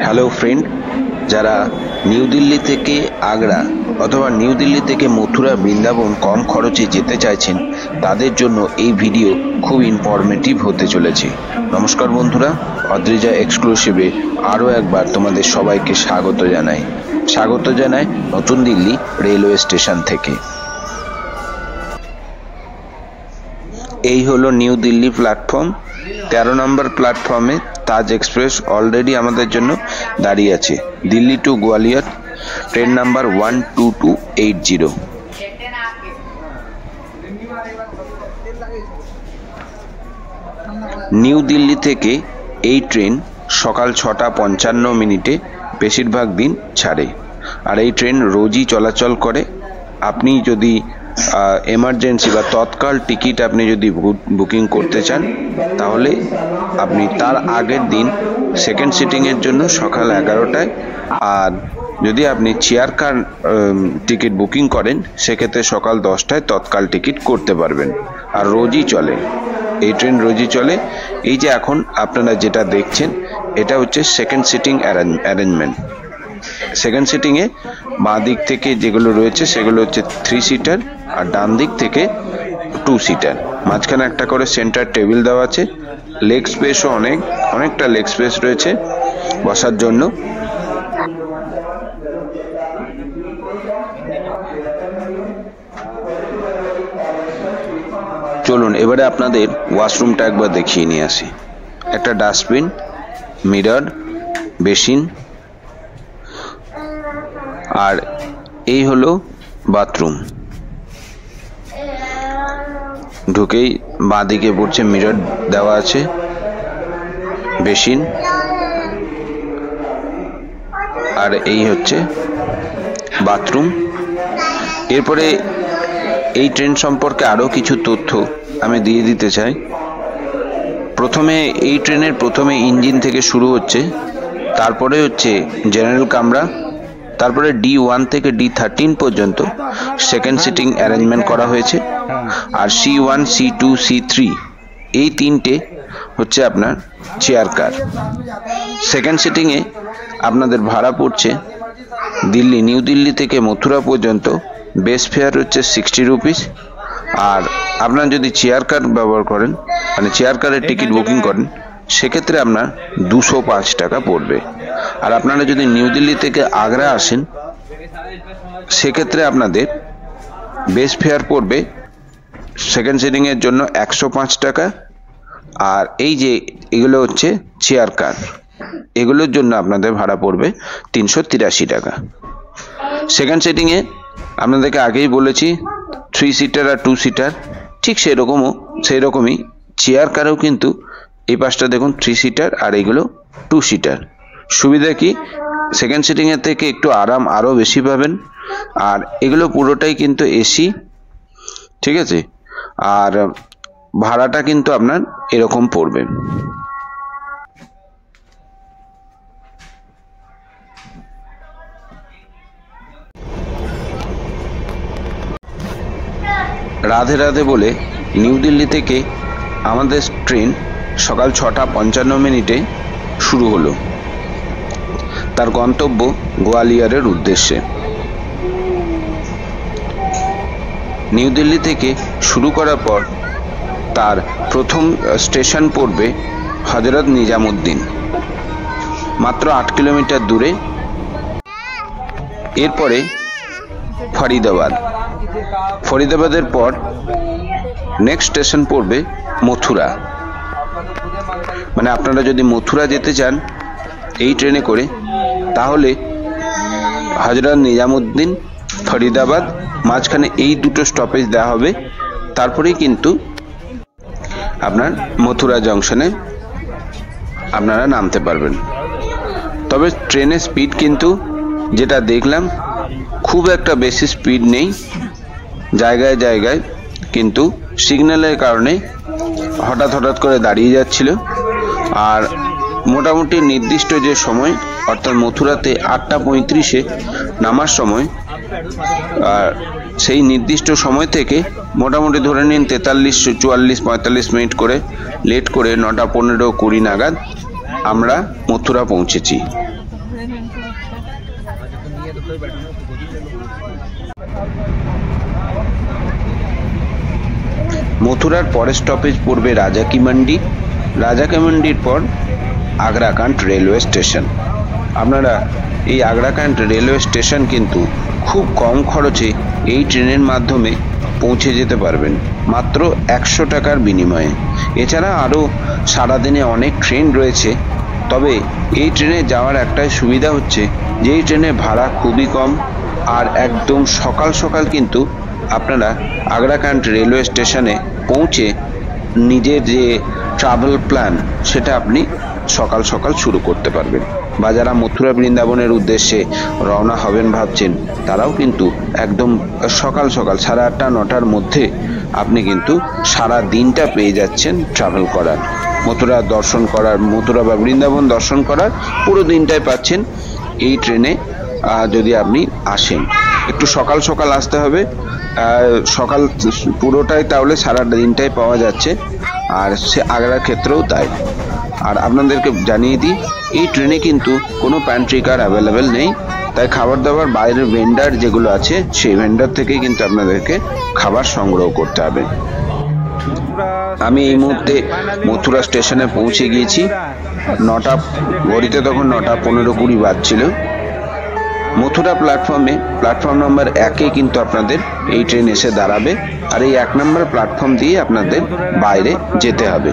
Hello friend, যারা new Delhi থেকে আগ্রা অথবা নিউ দিল্লি থেকে মথুরা বৃন্দাবন কম খরচে যেতে চাইছেন, তাদের জন্য এই ভিডিও খুব ইনফরমেটিভ হতে চলেছে। নমস্কার বন্ধুরা, অদ্রিজা এক্সক্লুসিভে আরও একবার তোমাদের সবাইকে স্বাগত জানাই নতুন দিল্লি রেলওয়ে স্টেশন থেকে। এই হলো নিউ দিল্লি প্ল্যাটফর্ম। 13 নম্বর প্ল্যাটফর্মে তাজ এক্সপ্রেস অলরেডি আমাদের জন্য দাঁড়িয়ে আছে। Delhi to Gwalior, train number 12280। New Delhi থেকে এই ট্রেন সকাল 6:55 বেশিরভাগ দিন ছাড়ে, আর এই ট্রেন রোজই চলাচল করে। আপনি যদি এমার্জেন্সি বা তৎকাল টিকিট আপনি যদি বুকিং করতে চান, তাহলে আপনি তার আগের দিন সেকেন্ড সিটিংয়ের জন্য সকাল 11টায়, আর যদি আপনি চেয়ার কার টিকিট বুকিং করেন সেক্ষেত্রে সকাল 10টায় তৎকাল টিকিট করতে পারবেন। আর রোজই চলে এই ট্রেন, রোজই চলে। এই যে এখন আপনারা যেটা দেখছেন, এটা হচ্ছে সেকেন্ড সিটিং অ্যারেঞ্জমেন্ট। সেকেন্ড সিটিংয়ে বাঁ দিক থেকে যেগুলো রয়েছে সেগুলো হচ্ছে 3 সিটার, আর ডান দিক থেকে 2 সিটার। মাঝখানে একটা করে সেন্টার টেবিল দেওয়া আছে। লেগ স্পেসও অনেকটা লেগ স্পেস রয়েছে বসার জন্য। চলুন এবারে আপনাদের ওয়াশরুমটা একবার দেখিয়ে নিয়ে আসি। একটা ডাস্টবিন, মিরর, বেসিন, আর এই হলো বাথরুম। ঢুকেই বাঁ দিকে পড়ছে মিরর দেওয়া আছে, বেসিন, আর এই হচ্ছে বাথরুম। এরপরে এই ট্রেন সম্পর্কে আরো কিছু তথ্য আমি দিয়ে দিতে চাই। এই ট্রেনের প্রথমে ইঞ্জিন থেকে শুরু হচ্ছে, তারপরে হচ্ছে জেনারেল কামরা, তারপরে D1 থেকে D13 পর্যন্ত সেকেন্ড সিটিং অ্যারেঞ্জমেন্ট করা হয়েছে। আর C1, C2, C3 এই তিনটে হচ্ছে আপনার চেয়ার কার। সেকেন্ড সিটিংয়ে আপনাদের ভাড়া পড়ছে নিউ দিল্লি থেকে মথুরা পর্যন্ত বেস ফেয়ার হচ্ছে 60 রুপিস। আর আপনার যদি চেয়ার কার ব্যবহার করেন, মানে চেয়ার কারের টিকিট বুকিং করেন, সেক্ষেত্রে আপনার 205 টাকা পড়বে। আর আপনারা যদি নিউ দিল্লি থেকে আগ্রা আসেন, সেক্ষেত্রে আপনাদের বেস ফেয়ার পড়বে সেকেন্ড সিটিং এর জন্য 105 টাকা। আর এই যে এগুলো হচ্ছে চেয়ার কার, এগুলোর জন্য আপনাদের ভাড়া পড়বে 383 টাকা। সেকেন্ড সিটিং এ আপনাদেরকে আগেই বলেছি 3 সিটার আর 2 সিটার, ঠিক সেইরকমই চেয়ার কারেও কিন্তু এই পাশটা দেখুন 3 সিটার আর এগুলো 2 সিটার। সুবিধা কি, সেকেন্ড সিটিং এর থেকে একটু আরাম আরো বেশি পাবেন। আর এগুলো পুরোটাই কিন্তু এসি, ঠিক আছে। আর ভাড়াটা কিন্তু আপনার এরকম পড়বে। রাধে রাধে বলে নিউ দিল্লি থেকে আমাদের ট্রেন সকাল 6:55 শুরু হলো তার গন্তব্য গোয়ালিয়রের উদ্দেশ্যে। নিউ দিল্লি থেকে শুরু করার পর তার প্রথম স্টেশন পড়বে হজরত নিজামুদ্দিন, মাত্র 8 কিলোমিটার দূরে। এরপরে ফরিদাবাদের পর নেক্সট স্টেশন পড়বে মথুরা। মানে আপনারা যদি মথুরা যেতে চান এই ট্রেনে করে, তাহলে হজরত নিজামুদ্দিন, ফরিদাবাদ, মাঝখানে এই দুটো স্টপেজ দেওয়া হবে। তারপরেই কিন্তু আপনার মথুরা জংশনে আপনারা নামতে পারবেন। তবে ট্রেনের স্পিড কিন্তু যেটা দেখলাম, খুব একটা বেশি স্পিড নেই। জায়গায় জায়গায় কিন্তু সিগন্যালের কারণে হঠাৎ করে দাঁড়িয়ে যাচ্ছিল। আর মোটামুটি নির্দিষ্ট যে সময়, অর্থাৎ মথুরাতে 8:35 নামার সময়, আর সেই নির্দিষ্ট সময় থেকে মোটামুটি ধরে নিন 43, 44, 45 মিনিট করে লেট করে 9:15, 20 নাগাদ আমরা মথুরা পৌঁছেছি। মথুরার পরের স্টপেজ পড়বে রাজা কি মান্ডি। রাজা কি মান্ডির পর আগ্রাকান্ট রেলওয়ে স্টেশন। আপনারা এই আগ্রাকান্ট রেলওয়ে স্টেশন কিন্তু খুব কম খরচে এই ট্রেনের মাধ্যমে পৌঁছে যেতে পারবেন, মাত্র 100 টাকার বিনিময়ে। এছাড়া আরও সারাদিনে অনেক ট্রেন রয়েছে, তবে এই ট্রেনে যাওয়ার একটাই সুবিধা হচ্ছে যে এই ট্রেনের ভাড়া খুবই কম, আর একদম সকাল সকাল কিন্তু আপনারা আগ্রাকান্ট রেলওয়ে স্টেশনে পৌঁছে নিজের যে ট্রাভেল প্ল্যান সেটা আপনি সকাল সকাল শুরু করতে পারবেন। বা যারা মথুরা বৃন্দাবনের উদ্দেশ্যে রওনা হবেন ভাবছেন, তারাও কিন্তু একদম সকাল সকাল 8:30 9টার মধ্যে আপনি কিন্তু সারা দিনটা পেয়ে যাচ্ছেন ট্রাভেল করার, মথুরা দর্শন করার, মথুরা বা বৃন্দাবন দর্শন করার পুরো দিনটাই পাচ্ছেন এই ট্রেনে। যদি আপনি আসেন, একটু সকাল সকাল আসতে হবে, সকাল পুরোটাই, তাহলে সারা দিনটাই পাওয়া যাচ্ছে। আর সে আগ্রার ক্ষেত্রেও তাই। আর আপনাদেরকে জানিয়ে দিই, এই ট্রেনে কিন্তু কোনো প্যান্ট্রি কার অ্যাভেলেবেল নেই, তাই খাবার দাবার বাইরের ভেন্ডার যেগুলো আছে সেই ভেন্ডার থেকেই কিন্তু আপনাদেরকে খাবার সংগ্রহ করতে হবে। আমি এই মুহূর্তে মথুরা স্টেশনে পৌঁছে গিয়েছি। 9টা ঘড়িতে তখন 9টা 15-20 বাজছিল। মথুরা প্ল্যাটফর্ম নম্বর 1-এ কিন্তু আপনাদের এই ট্রেন এসে দাঁড়াবে, আর এই 1 নম্বর প্ল্যাটফর্ম দিয়ে আপনাদের বাইরে যেতে হবে।